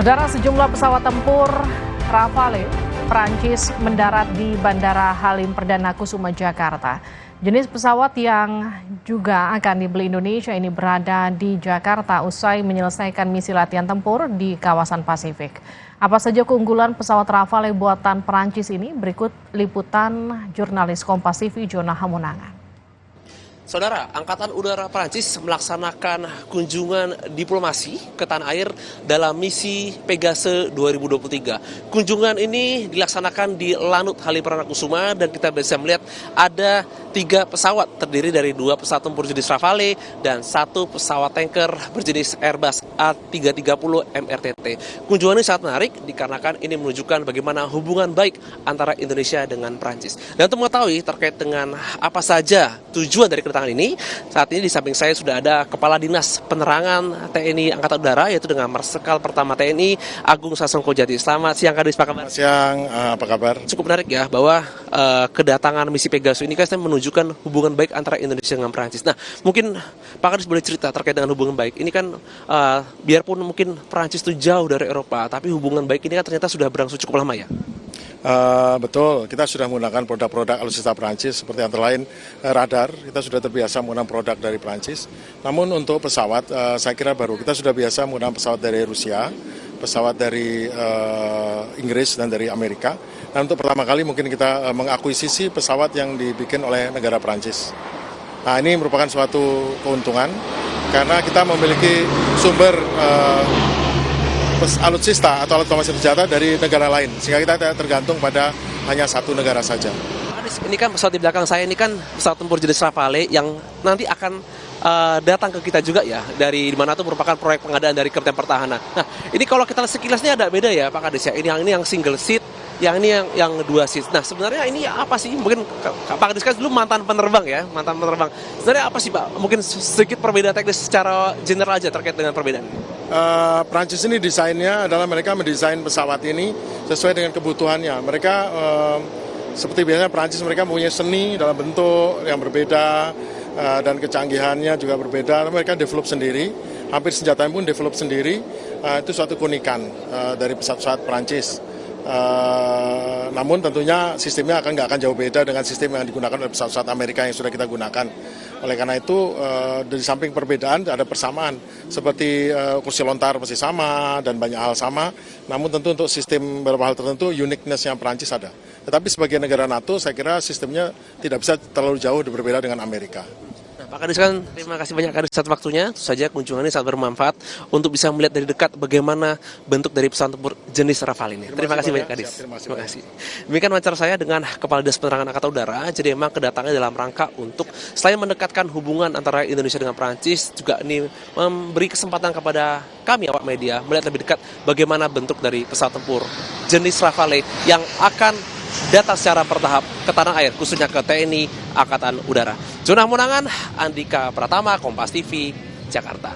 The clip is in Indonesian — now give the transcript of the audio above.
Saudara, sejumlah pesawat tempur Rafale Prancis mendarat di Bandara Halim Perdana Kusuma, Jakarta. Jenis pesawat yang juga akan dibeli Indonesia ini berada di Jakarta usai menyelesaikan misi latihan tempur di kawasan Pasifik. Apa saja keunggulan pesawat Rafale buatan Prancis ini? Berikut liputan jurnalis Kompas TV Jona Hamonangan. Saudara, Angkatan Udara Prancis melaksanakan kunjungan diplomasi ke tanah air dalam misi Pegase 2023. Kunjungan ini dilaksanakan di Lanut Halim Perdana Kusuma dan kita bisa melihat ada 3 pesawat terdiri dari 2 pesawat tempur jenis Rafale dan 1 pesawat tanker berjenis Airbus A330 MRTT. Kunjungan ini sangat menarik dikarenakan ini menunjukkan bagaimana hubungan baik antara Indonesia dengan Prancis. Dan untuk mengetahui terkait dengan apa saja tujuan dari kedatangan ini, saat ini di samping saya sudah ada Kepala Dinas Penerangan TNI Angkatan Udara, yaitu dengan Marsikal Pertama TNI Agung Sasongko Jati. Selamat siang, Kadis, apa kabar? Selamat siang, apa kabar? Cukup menarik ya bahwa kedatangan misi Pegasus ini kan menunjukkan hubungan baik antara Indonesia dengan Prancis. Nah, mungkin Pak Kadis boleh cerita terkait dengan hubungan baik ini kan, biarpun mungkin Prancis itu jauh dari Eropa, tapi hubungan baik ini kan ternyata sudah berlangsung cukup lama ya? Betul, kita sudah menggunakan produk-produk alutsista Prancis seperti antara lain radar, kita sudah terbiasa menggunakan produk dari Prancis. Namun untuk pesawat, saya kira baru, kita sudah biasa menggunakan pesawat dari Rusia, pesawat dari Inggris dan dari Amerika. Dan untuk pertama kali mungkin kita mengakuisisi pesawat yang dibikin oleh negara Prancis. Nah, ini merupakan suatu keuntungan karena kita memiliki sumber alutsista atau alat komando senjata dari negara lain, sehingga kita tidak tergantung pada hanya satu negara saja. Ini kan pesawat di belakang saya ini kan pesawat tempur jenis Rafale yang nanti akan datang ke kita juga ya, dari mana itu merupakan proyek pengadaan dari Kementerian Pertahanan. Nah, ini kalau kita sekilasnya ada beda ya Pak Kadis ya, ini yang single seat, yang ini yang 2 seat. Nah, sebenarnya ini apa sih? Mungkin Pak Kadis kan dulu mantan penerbang ya, mantan penerbang. Sebenarnya apa sih Pak? Mungkin sedikit perbedaan teknis secara general aja terkait dengan perbedaan ini. Prancis ini desainnya adalah mereka mendesain pesawat ini sesuai dengan kebutuhannya. Mereka seperti biasanya Prancis mereka mempunyai seni dalam bentuk yang berbeda dan kecanggihannya juga berbeda. Mereka develop sendiri, hampir senjatanya pun develop sendiri. Itu suatu keunikan dari pesawat-pesawat Prancis. Namun tentunya sistemnya nggak akan jauh beda dengan sistem yang digunakan oleh pesawat-pesawat Amerika yang sudah kita gunakan. Oleh karena itu, dari samping perbedaan ada persamaan, seperti kursi lontar masih sama dan banyak hal sama, namun tentu untuk sistem beberapa hal tertentu uniqueness-nya Perancis ada. Tetapi sebagai negara NATO, saya kira sistemnya tidak bisa terlalu jauh berbeda dengan Amerika. Pak Kadis kan, terima kasih banyak Kadis atas waktunya. Tentu saja kunjungan ini sangat bermanfaat untuk bisa melihat dari dekat bagaimana bentuk dari pesawat tempur jenis Rafale ini. Terima kasih banyak Kadis. Terima kasih. Demikian wawancara saya dengan Kepala Dinas Penerangan Angkatan Udara. Jadi memang kedatangannya dalam rangka untuk selain mendekatkan hubungan antara Indonesia dengan Prancis, juga ini memberi kesempatan kepada kami awak media melihat lebih dekat bagaimana bentuk dari pesawat tempur jenis Rafale yang akan datang secara bertahap ke tanah air, khususnya ke TNI Angkatan Udara. Jona Hamonangan, Andika Pratama, Kompas TV, Jakarta.